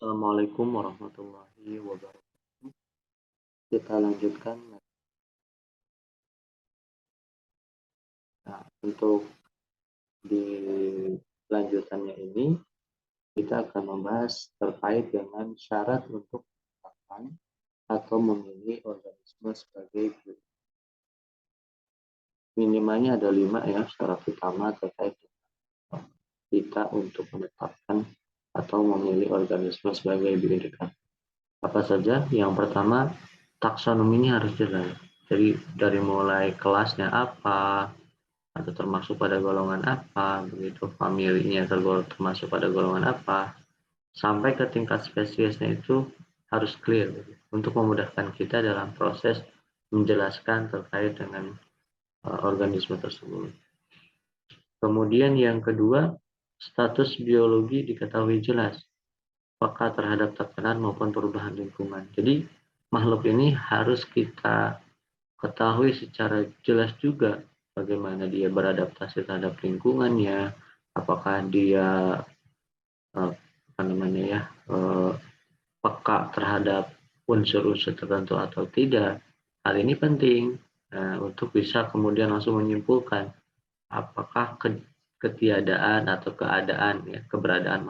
Assalamualaikum warahmatullahi wabarakatuh. Kita lanjutkan. Nah, untuk di lanjutannya ini, kita akan membahas terkait dengan syarat untuk menetapkan atau memilih organisme sebagai minimalnya ada 5 ya. Syarat utama terkait dengan kita untuk menetapkan atau memilih organisme sebagai bioindikator. Apa saja? Yang pertama, taksonominya harus jelas. Jadi dari mulai kelasnya apa, atau termasuk pada golongan apa, begitu familinya termasuk pada golongan apa, sampai ke tingkat spesiesnya itu harus clear untuk memudahkan kita dalam proses menjelaskan terkait dengan organisme tersebut. Kemudian yang kedua, status biologi diketahui jelas, apakah terhadap tekanan maupun perubahan lingkungan. Jadi makhluk ini harus kita ketahui secara jelas juga bagaimana dia beradaptasi terhadap lingkungannya, apakah dia apa namanya ya peka terhadap unsur-unsur tertentu atau tidak. Hal ini penting untuk bisa kemudian langsung menyimpulkan apakah ketiadaan atau keadaan ya keberadaan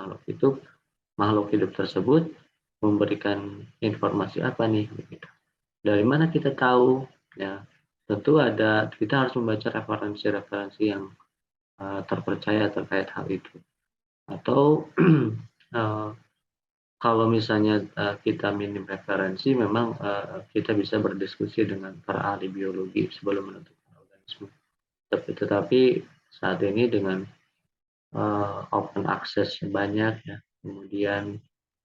makhluk hidup tersebut memberikan informasi apa nih begitu. Dari mana kita tahu? Ya, tentu kita harus membaca referensi-referensi yang terpercaya terkait hal itu. Atau kalau misalnya kita minim referensi, memang kita bisa berdiskusi dengan para ahli biologi sebelum menentukan organisme. Tetapi saat ini dengan open access banyak ya, kemudian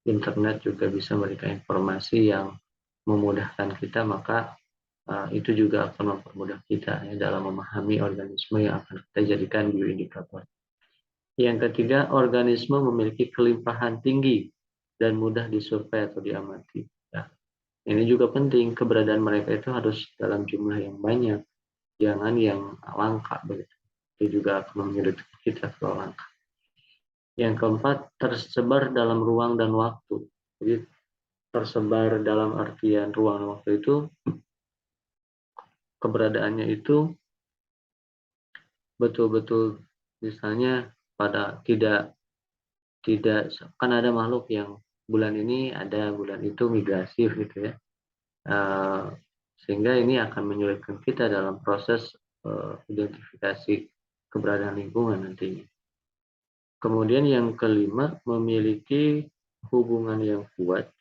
internet juga bisa memberikan informasi yang memudahkan kita, maka itu juga akan mempermudah kita ya, dalam memahami organisme yang akan kita jadikan bioindikator. Yang ketiga, organisme memiliki kelimpahan tinggi dan mudah disurvei atau diamati. Ya, ini juga penting, keberadaan mereka itu harus dalam jumlah yang banyak, jangan yang langka begitu. Itu juga akan menyulitkan kita kalau langka. Yang keempat, tersebar dalam ruang dan waktu. Jadi tersebar dalam artian ruang dan waktu itu keberadaannya itu betul-betul misalnya pada tidak tidak kan ada makhluk yang bulan ini ada, bulan itu migrasi gitu ya. Sehingga ini akan menyulitkan kita dalam proses identifikasi keberadaan lingkungan nantinya. Kemudian yang kelima, memiliki hubungan yang kuat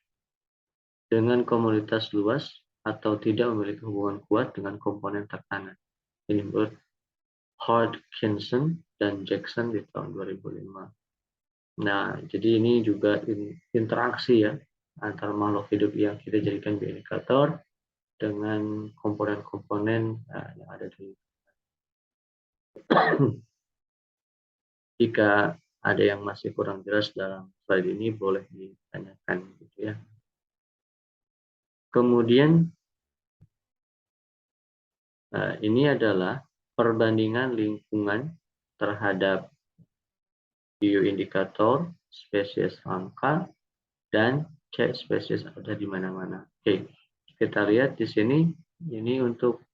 dengan komunitas luas atau tidak memiliki hubungan kuat dengan komponen tekanan. Ini menurut Hodgkinson dan Jackson di tahun 2005. Nah, jadi ini juga interaksi ya antara makhluk hidup yang kita jadikan bioindikator dengan komponen-komponen yang ada di. Jika ada yang masih kurang jelas dalam slide ini boleh ditanyakan gitu ya. Kemudian ini adalah perbandingan lingkungan terhadap bioindikator spesies langka dan cek spesies ada di mana-mana. Oke, kita lihat di sini, ini untuk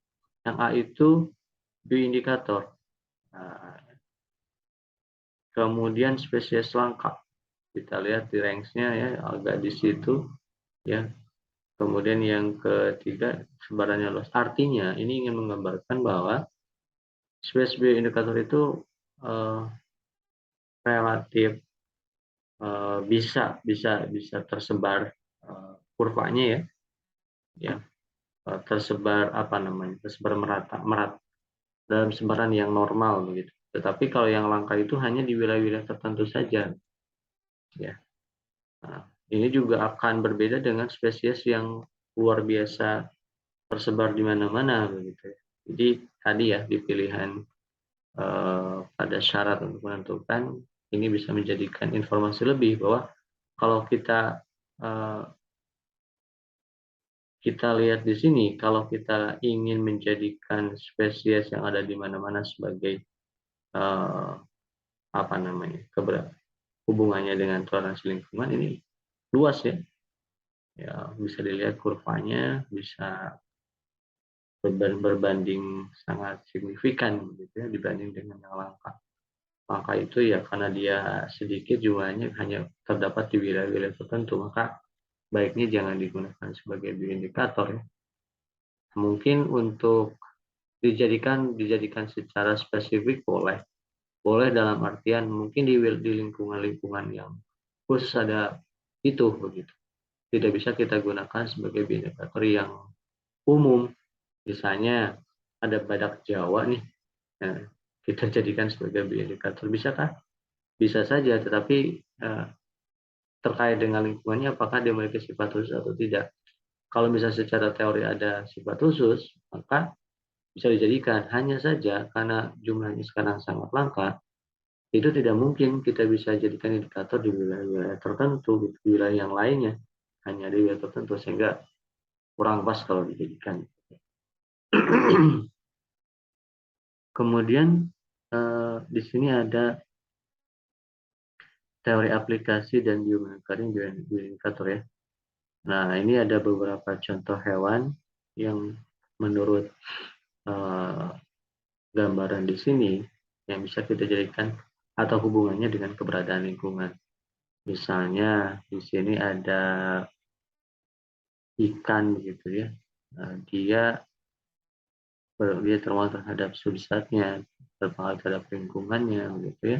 yang A itu bioindikator. Nah, kemudian spesies langka, kita lihat di range-nya ya, agak di situ ya. Kemudian yang ketiga sebarannya luas. Artinya ini ingin menggambarkan bahwa spesies bioindikator itu relatif bisa tersebar kurvanya ya tersebar tersebar merata dalam sebaran yang normal begitu. Tetapi kalau yang langka itu hanya di wilayah-wilayah tertentu saja ya. Nah, ini juga akan berbeda dengan spesies yang luar biasa tersebar di mana-mana begitu. Jadi tadi ya di pilihan pada syarat untuk menentukan ini bisa menjadikan informasi lebih bahwa kalau kita lihat di sini, kalau kita ingin menjadikan spesies yang ada di mana-mana sebagai hubungannya dengan toleransi lingkungan ini luas ya. Ya, bisa dilihat kurvanya bisa berbanding sangat signifikan gitu ya dibanding dengan yang langka. Langka itu ya karena dia sedikit jumlahnya hanya terdapat di wilayah-wilayah tertentu, maka baiknya jangan digunakan sebagai bioindikator ya. Mungkin untuk dijadikan secara spesifik boleh. Boleh dalam artian mungkin di lingkungan-lingkungan yang khusus ada itu begitu. Tidak bisa kita gunakan sebagai bioindikator yang umum. Misalnya ada badak Jawa nih, nah, kita jadikan sebagai bioindikator. Bisakah? Bisa saja, tetapi terkait dengan lingkungannya apakah dia memiliki sifat khusus atau tidak. Kalau misalnya secara teori ada sifat khusus, maka bisa dijadikan. Hanya saja karena jumlahnya sekarang sangat langka, itu tidak mungkin kita bisa jadikan indikator di wilayah-wilayah tertentu, di wilayah yang lainnya. Hanya di wilayah tertentu, sehingga kurang pas kalau dijadikan. Kemudian di sini ada teori aplikasi dan biomonitoring bioindikator ya. Nah, ini ada beberapa contoh hewan yang menurut uh, gambaran di sini yang bisa kita jadikan atau hubungannya dengan keberadaan lingkungan. Misalnya di sini ada ikan gitu ya. Dia terpengaruh terhadap substratnya, terpengaruh terhadap lingkungannya gitu ya.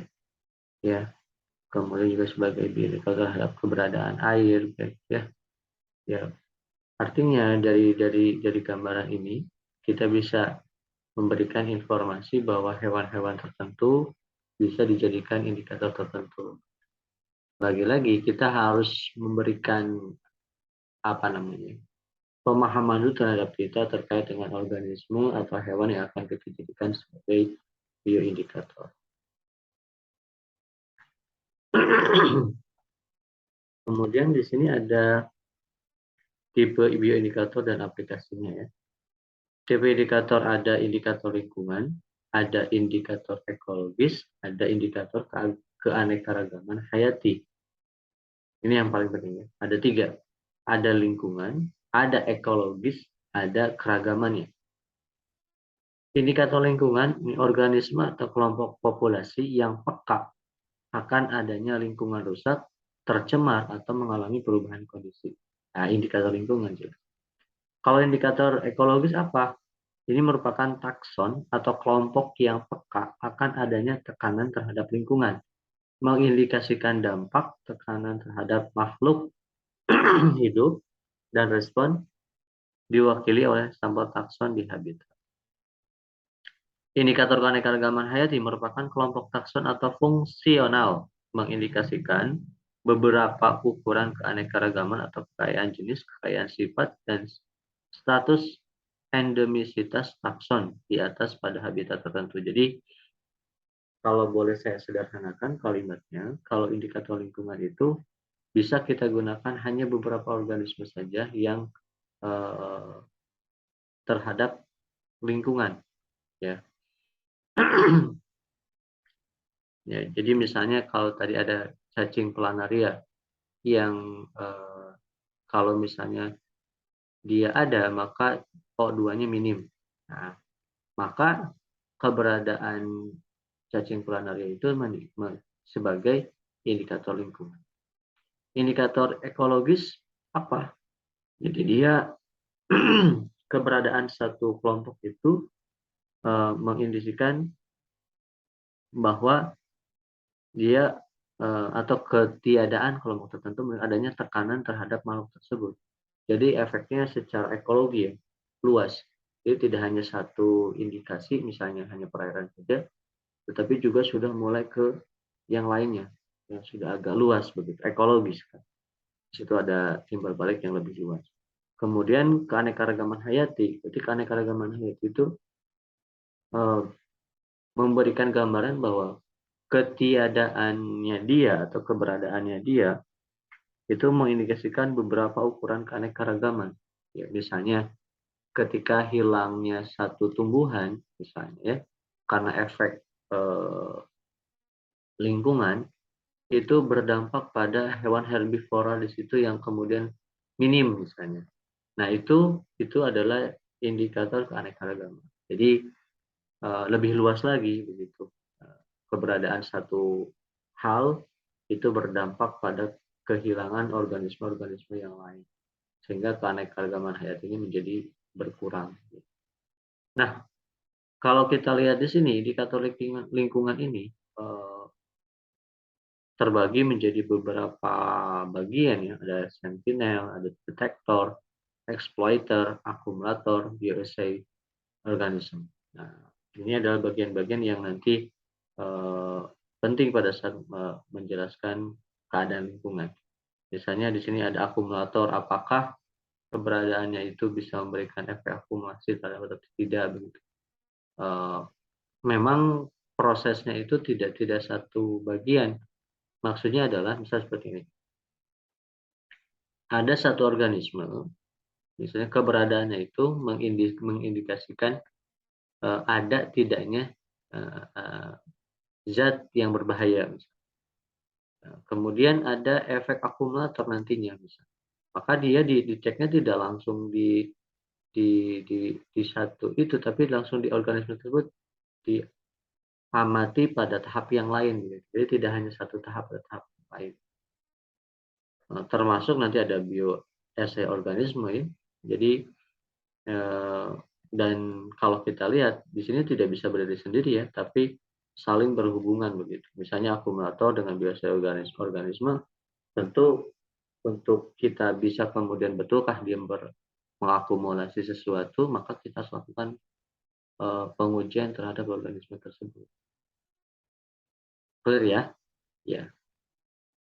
Ya, kemudian juga sebagai indikator terhadap keberadaan air gitu ya. Ya, artinya dari gambaran ini kita bisa memberikan informasi bahwa hewan-hewan tertentu bisa dijadikan indikator tertentu. Lagi-lagi kita harus memberikan apa namanya pemahaman dulu terhadap kita terkait dengan organisme atau hewan yang akan kita jadikan sebagai bioindikator. Kemudian di sini ada tipe bioindikator dan aplikasinya ya. Tipe indikator ada indikator lingkungan, ada indikator ekologis, ada indikator keanekaragaman hayati. Ini yang paling penting ya. Ada 3. Ada lingkungan, ada ekologis, ada keragamannya. Indikator lingkungan, ini organisme atau kelompok populasi yang peka akan adanya lingkungan rusak, tercemar, atau mengalami perubahan kondisi. Nah, indikator lingkungan juga. Kalau indikator ekologis apa? Ini merupakan takson atau kelompok yang peka akan adanya tekanan terhadap lingkungan, mengindikasikan dampak tekanan terhadap makhluk hidup dan respon diwakili oleh sampel takson di habitat. Indikator keanekaragaman hayati merupakan kelompok takson atau fungsional, mengindikasikan beberapa ukuran keanekaragaman atau kekayaan jenis, kekayaan sifat, dan status endemisitas takson di atas pada habitat tertentu. Jadi, kalau boleh saya sederhanakan kalimatnya, kalau indikator lingkungan itu bisa kita gunakan hanya beberapa organisme saja yang terhadap lingkungan, ya. Ya, jadi misalnya kalau tadi ada cacing planaria yang kalau misalnya dia ada maka O2-nya minim. Nah, maka keberadaan cacing planaria itu sebagai indikator lingkungan. Indikator ekologis apa? Jadi dia keberadaan satu kelompok itu mengindikasikan bahwa dia atau ketiadaan kelompok tertentu adanya tekanan terhadap makhluk tersebut. Jadi efeknya secara ekologi ya, luas. Jadi tidak hanya satu indikasi, misalnya hanya perairan saja, tetapi juga sudah mulai ke yang lainnya, yang sudah agak luas begitu, ekologis kan. Di situ ada timbal balik yang lebih luas. Kemudian keanekaragaman hayati. Jadi keanekaragaman hayati itu memberikan gambaran bahwa ketiadaannya dia atau keberadaannya dia itu mengindikasikan beberapa ukuran keanekaragaman. Ya, misalnya ketika hilangnya satu tumbuhan, misalnya ya, karena efek lingkungan, itu berdampak pada hewan herbivora di situ yang kemudian minim misalnya. Nah itu adalah indikator keanekaragaman. Jadi lebih luas lagi begitu. Keberadaan satu hal itu berdampak pada kehilangan organisme-organisme yang lain, sehingga keanekaragaman hayati ini menjadi berkurang. Nah, kalau kita lihat di sini indikator lingkungan ini terbagi menjadi beberapa bagian ya, ada sentinel, ada detektor, exploiter, akumulator, bioassay, organisme. Nah, ini adalah bagian-bagian yang nanti penting pada saat menjelaskan keadaan lingkungan. Misalnya di sini ada akumulator, apakah keberadaannya itu bisa memberikan efek akumulasi terhadap atau tidak begitu. Memang prosesnya itu tidak satu bagian. Maksudnya adalah misal seperti ini. Ada satu organisme, misalnya keberadaannya itu mengindikasikan ada tidaknya uh, uh, zat yang berbahaya. Kemudian ada efek akumulator nantinya, misalnya. Maka dia diceknya tidak langsung di satu itu, tapi langsung di organisme tersebut diamati pada tahap yang lain. Gitu. Jadi tidak hanya satu tahap, pada tahap lain. Termasuk nanti ada bioassay organisme ya. Jadi dan kalau kita lihat di sini tidak bisa berdiri sendiri ya, tapi saling berhubungan begitu. Misalnya akumulator dengan bioassay organisme tentu untuk kita bisa kemudian betulkah dia mengakumulasi sesuatu, maka kita harus lakukan pengujian terhadap organisme tersebut. Clear ya? Ya.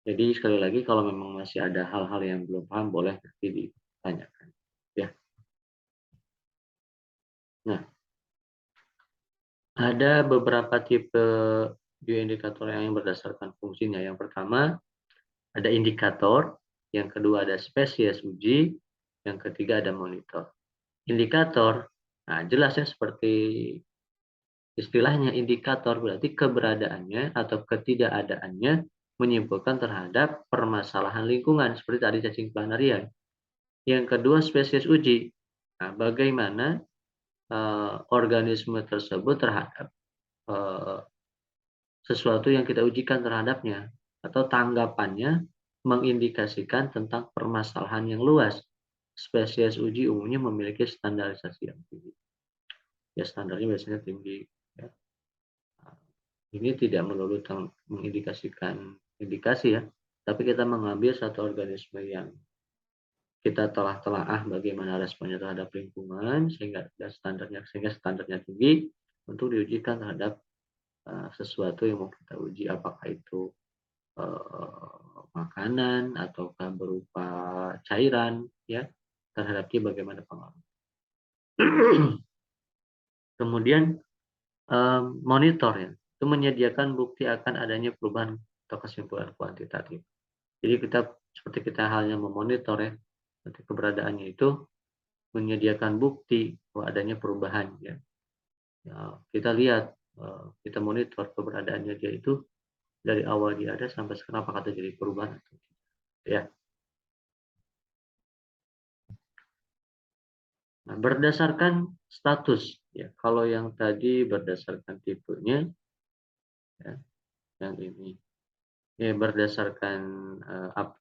Jadi sekali lagi kalau memang masih ada hal-hal yang belum paham boleh nanti ditanyakan. Ya. Nah, ada beberapa tipe bioindikator yang berdasarkan fungsinya. Yang pertama ada indikator, yang kedua ada spesies uji, yang ketiga ada monitor. Indikator, nah jelasnya seperti istilahnya indikator berarti keberadaannya atau ketidakadaannya menyimpulkan terhadap permasalahan lingkungan seperti tadi cacing planarian. Yang kedua spesies uji. Nah, bagaimana organisme tersebut terhadap uh, sesuatu yang kita ujikan terhadapnya atau tanggapannya mengindikasikan tentang permasalahan yang luas. Spesies uji umumnya memiliki standarisasi yang tinggi. Ya standarnya biasanya tinggi. Ya. Ini tidak melulu mengindikasikan indikasi ya, tapi kita mengambil satu organisme yang kita telah telaah bagaimana responnya terhadap lingkungan sehingga standarnya tinggi untuk diujikan terhadap sesuatu yang mau kita uji, apakah itu makanan ataukah berupa cairan ya, terhadap dia bagaimana pengaruh. Kemudian monitor ya, itu menyediakan bukti akan adanya perubahan atau kesimpulan kuantitatif. Jadi seperti kita halnya memonitor ya, nanti keberadaannya itu menyediakan bukti bahwa adanya perubahan ya. Ya, kita lihat, kita monitor keberadaannya dia itu dari awal dia ada sampai sekarang apakah terjadi perubahan atau tidak. Ya. Nah, berdasarkan status ya. Kalau yang tadi berdasarkan tipenya ya, yang ini ya berdasarkan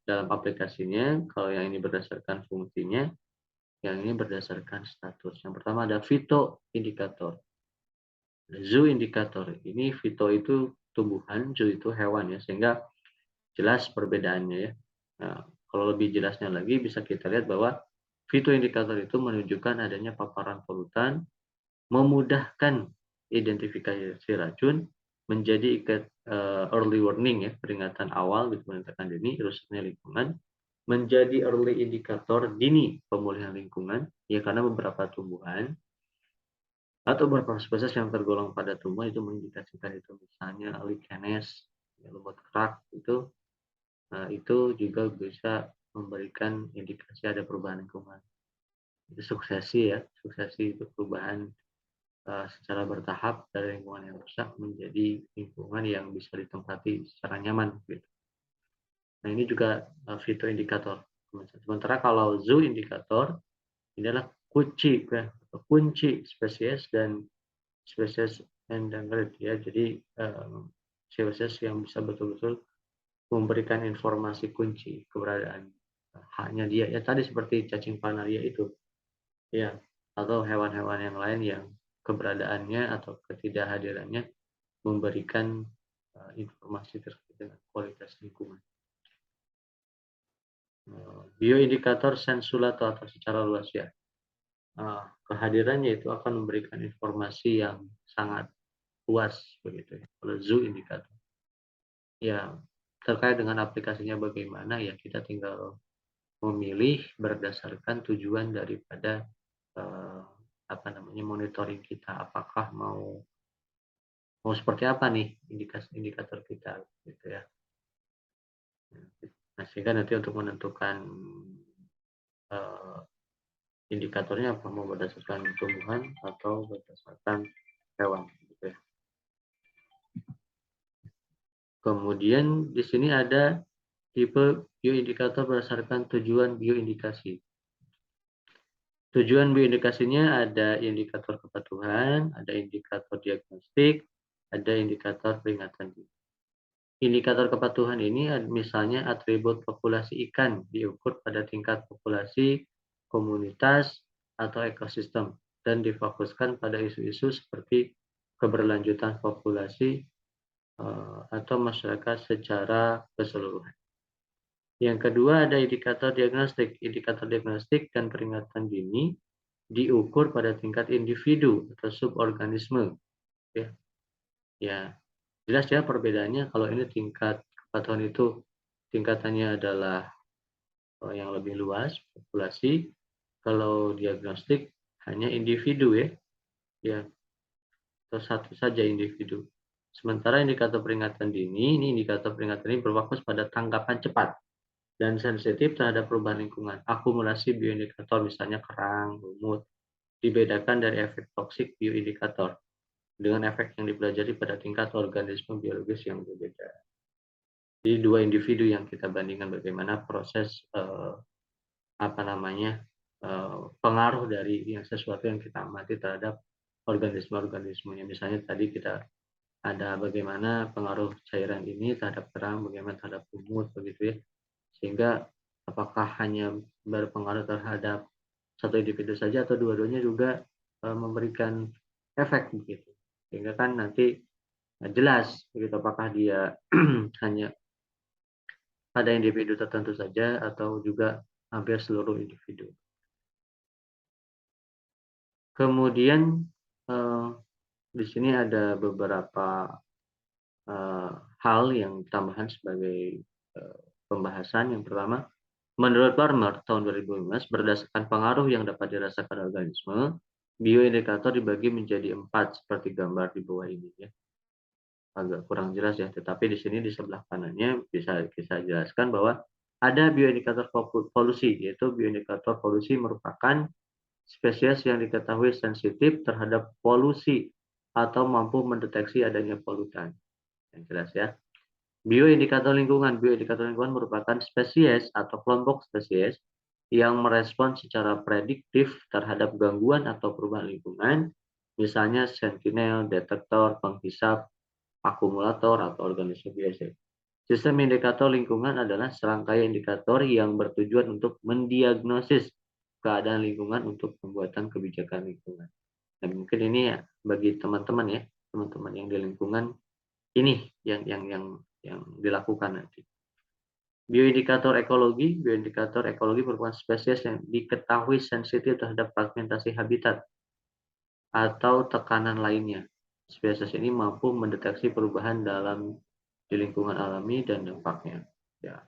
dalam aplikasinya, kalau yang ini berdasarkan fungsinya, yang ini berdasarkan status. Yang pertama ada fitoindikator. Zooindikator. Ini fito itu tumbuhan, zoo itu hewan ya, sehingga jelas perbedaannya ya. Nah, kalau lebih jelasnya lagi bisa kita lihat bahwa fitoindikator itu menunjukkan adanya paparan polutan, memudahkan identifikasi racun, menjadi early warning ya, peringatan awal gitu peringatan dini rusaknya lingkungan, menjadi early indikator dini pemulihan lingkungan ya, karena beberapa tumbuhan atau beberapa spesies yang tergolong pada tumbuhan itu mengindikasikan itu, misalnya lichenes, ya, lumut kerak itu juga bisa memberikan indikasi ada perubahan lingkungan. Itu suksesi itu perubahan secara bertahap dari lingkungan yang rusak menjadi lingkungan yang bisa ditempati secara nyaman gitu. Nah, ini juga fitoindikator. Sementara kalau zooindikator ini adalah kunci ya, kunci spesies dan spesies endangered ya. Jadi spesies yang bisa betul-betul memberikan informasi kunci keberadaan hanya dia ya, tadi seperti cacing panaria itu ya, atau hewan-hewan yang lain yang keberadaannya atau ketidakhadirannya memberikan informasi terkait dengan kualitas lingkungan. Bioindikator sensulato atau secara luas ya, kehadirannya itu akan memberikan informasi yang sangat luas begitu ya. Kalau zooindikator ya, terkait dengan aplikasinya bagaimana ya, kita tinggal memilih berdasarkan tujuan daripada apa namanya, monitoring kita, apakah mau mau seperti apa nih indikator kita gitu ya. Nah, sehingga nanti untuk menentukan uh, indikatornya apa, mau berdasarkan tumbuhan atau berdasarkan hewan gitu ya. Kemudian di sini ada tipe bioindikator berdasarkan tujuan bioindikasi. Tujuan bioindikasinya ada indikator kepatuhan, ada indikator diagnostik, ada indikator peringatan dini. Indikator kepatuhan ini misalnya atribut populasi ikan diukur pada tingkat populasi, komunitas, atau ekosistem dan difokuskan pada isu-isu seperti keberlanjutan populasi atau masyarakat secara keseluruhan. Yang kedua ada indikator diagnostik. Indikator diagnostik dan peringatan dini diukur pada tingkat individu atau suborganisme. Ya, ya jelas ya perbedaannya. Kalau ini tingkat kepatuhan itu tingkatannya adalah yang lebih luas, populasi. Kalau diagnostik hanya individu ya, ya atau satu saja individu. Sementara indikator peringatan dini, ini indikator peringatan dini berfokus pada tanggapan cepat dan sensitif terhadap perubahan lingkungan. Akumulasi bioindikator misalnya kerang, lumut, dibedakan dari efek toksik bioindikator dengan efek yang dipelajari pada tingkat organisme biologis yang berbeda. Jadi dua individu yang kita bandingkan bagaimana proses apa namanya pengaruh dari yang sesuatu yang kita amati terhadap organisme-organismenya. Misalnya tadi kita ada bagaimana pengaruh cairan ini terhadap kerang, bagaimana terhadap lumut begitu ya. Sehingga apakah hanya berpengaruh terhadap satu individu saja atau dua-duanya juga memberikan efek begitu. Sehingga kan nanti jelas begitu apakah dia hanya pada individu tertentu saja atau juga hampir seluruh individu. Kemudian eh, di sini ada beberapa hal yang tambahan sebagai pembahasan. Yang pertama, menurut Barmer tahun 2015, berdasarkan pengaruh yang dapat dirasakan organisme, bioindikator dibagi menjadi 4 seperti gambar di bawah ini ya. Agak kurang jelas ya, tetapi di sini di sebelah kanannya bisa kita jelaskan bahwa ada bioindikator polusi, yaitu bioindikator polusi merupakan spesies yang diketahui sensitif terhadap polusi atau mampu mendeteksi adanya polutan. Yang jelas ya. Bioindikator lingkungan merupakan spesies atau kelompok spesies yang merespon secara prediktif terhadap gangguan atau perubahan lingkungan, misalnya sentinel, detektor, penghisap, akumulator, atau organisme biasa. Sistem indikator lingkungan adalah serangkaian indikator yang bertujuan untuk mendiagnosis keadaan lingkungan untuk pembuatan kebijakan lingkungan. Dan mungkin ini ya bagi teman-teman ya, teman-teman yang di lingkungan ini yang dilakukan nanti. Bioindikator ekologi merupakan spesies yang diketahui sensitif terhadap fragmentasi habitat atau tekanan lainnya. Spesies ini mampu mendeteksi perubahan di lingkungan alami dan dampaknya. Ya,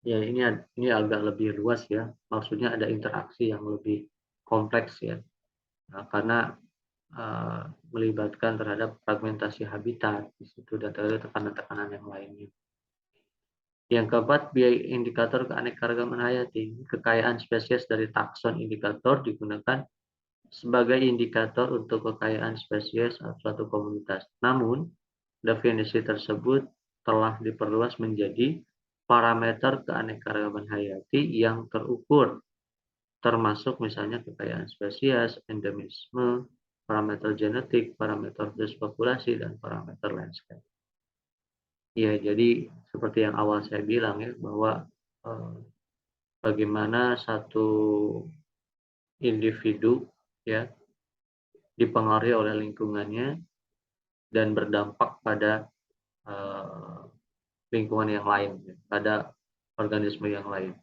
ya ini agak lebih luas ya. Maksudnya ada interaksi yang lebih kompleks ya. Nah, karena melibatkan terhadap fragmentasi habitat di situ dan tekanan-tekanan yang lainnya. Yang keempat, biaya indikator keanekaragaman hayati. Kekayaan spesies dari takson indikator digunakan sebagai indikator untuk kekayaan spesies suatu komunitas. Namun, definisi tersebut telah diperluas menjadi parameter keanekaragaman hayati yang terukur, termasuk misalnya kekayaan spesies, endemisme, parameter genetik, parameter populasi, dan parameter landscape. Ya, jadi seperti yang awal saya bilang ya, bahwa bagaimana satu individu ya dipengaruhi oleh lingkungannya dan berdampak pada lingkungan yang lain, ya, pada organisme yang lain.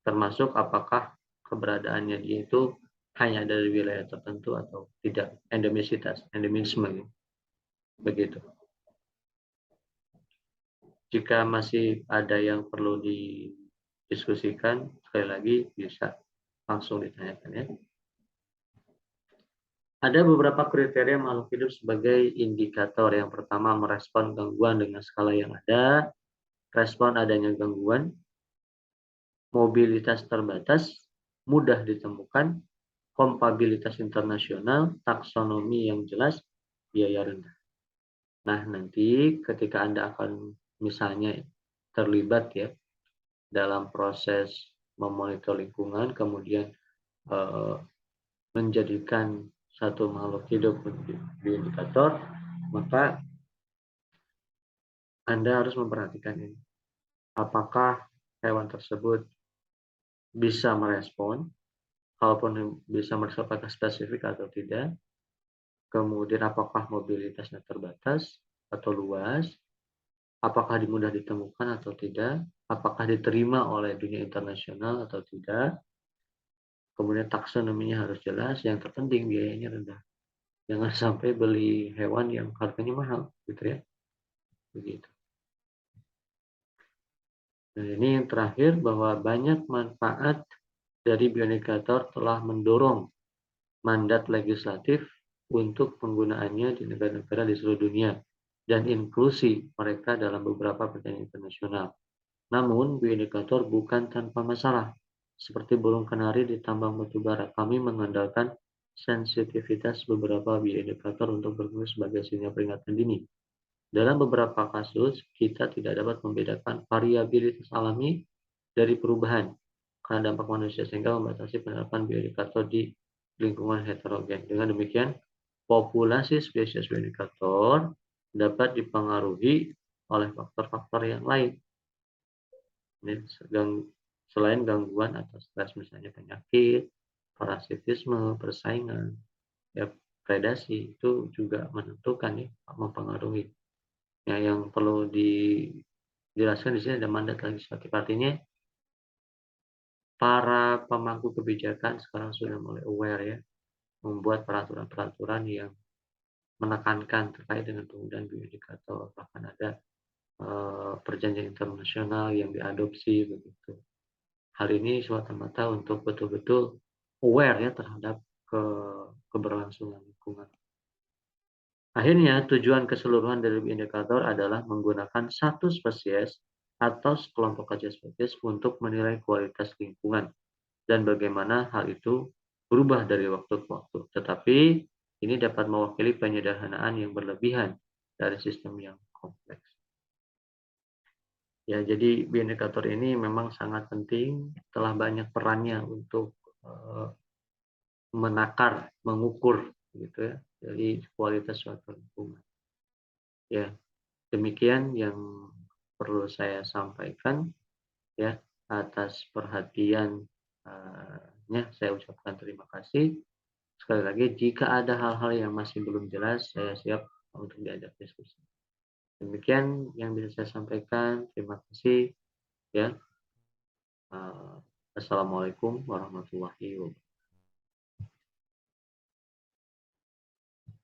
Termasuk apakah keberadaannya dia itu hanya dari wilayah tertentu atau tidak, endemisitas, endemisme, ya. Begitu. Jika masih ada yang perlu didiskusikan, sekali lagi bisa langsung ditanyakan ya. Ada beberapa kriteria makhluk hidup sebagai indikator. Yang pertama, merespon gangguan dengan skala yang ada, respon adanya gangguan, mobilitas terbatas, mudah ditemukan, kompabilitas internasional, taksonomi yang jelas, biaya rendah. Nah, nanti ketika Anda akan misalnya terlibat ya dalam proses memonitor lingkungan, kemudian menjadikan satu makhluk hidup menjadi indikator, maka Anda harus memperhatikan ini. Apakah hewan tersebut bisa merespon, kalaupun bisa merespon apakah spesifik atau tidak, kemudian apakah mobilitasnya terbatas atau luas, apakah mudah ditemukan atau tidak, apakah diterima oleh dunia internasional atau tidak, kemudian taksonominya harus jelas, yang terpenting biayanya rendah. Jangan sampai beli hewan yang harganya mahal, gitu ya. Begitu. Nah, ini yang terakhir, bahwa banyak manfaat dari bioindikator telah mendorong mandat legislatif untuk penggunaannya di negara-negara di seluruh dunia dan inklusi mereka dalam beberapa perjanjian internasional. Namun, bioindikator bukan tanpa masalah. Seperti burung kenari di tambang batu bara, kami mengandalkan sensitivitas beberapa bioindikator untuk berfungsi sebagai sinyal peringatan dini. Dalam beberapa kasus, kita tidak dapat membedakan variabilitas alami dari perubahan karena dampak manusia, sehingga membatasi penerapan bioindikator di lingkungan heterogen. Dengan demikian, populasi spesies bioindikator dapat dipengaruhi oleh faktor-faktor yang lain. Selain gangguan atau stres, misalnya penyakit, parasitisme, persaingan, ya, predasi, itu juga menentukan ya, mempengaruhi. Ya, yang perlu dijelaskan di sini ada mandat legislatif. Artinya para pemangku kebijakan sekarang sudah mulai aware ya, membuat peraturan-peraturan yang menekankan terkait dengan penggunaan bioindikator. Bahkan ada perjanjian internasional yang diadopsi begitu. Hal ini semata-mata untuk betul-betul aware ya terhadap keberlangsungan lingkungan. Akhirnya, tujuan keseluruhan dari indikator adalah menggunakan satu spesies atau sekelompok kajian spesies untuk menilai kualitas lingkungan dan bagaimana hal itu berubah dari waktu ke waktu. Tetapi ini dapat mewakili penyederhanaan yang berlebihan dari sistem yang kompleks. Ya, jadi bioindikator ini memang sangat penting, telah banyak perannya untuk menakar, mengukur gitu ya, dari kualitas suatu lingkungan. Ya, demikian yang perlu saya sampaikan ya. Atas perhatiannya saya ucapkan terima kasih. Sekali lagi, jika ada hal-hal yang masih belum jelas, saya siap untuk diajak diskusi. Demikian yang bisa saya sampaikan. Terima kasih ya. Assalamualaikum warahmatullahi wabarakatuh.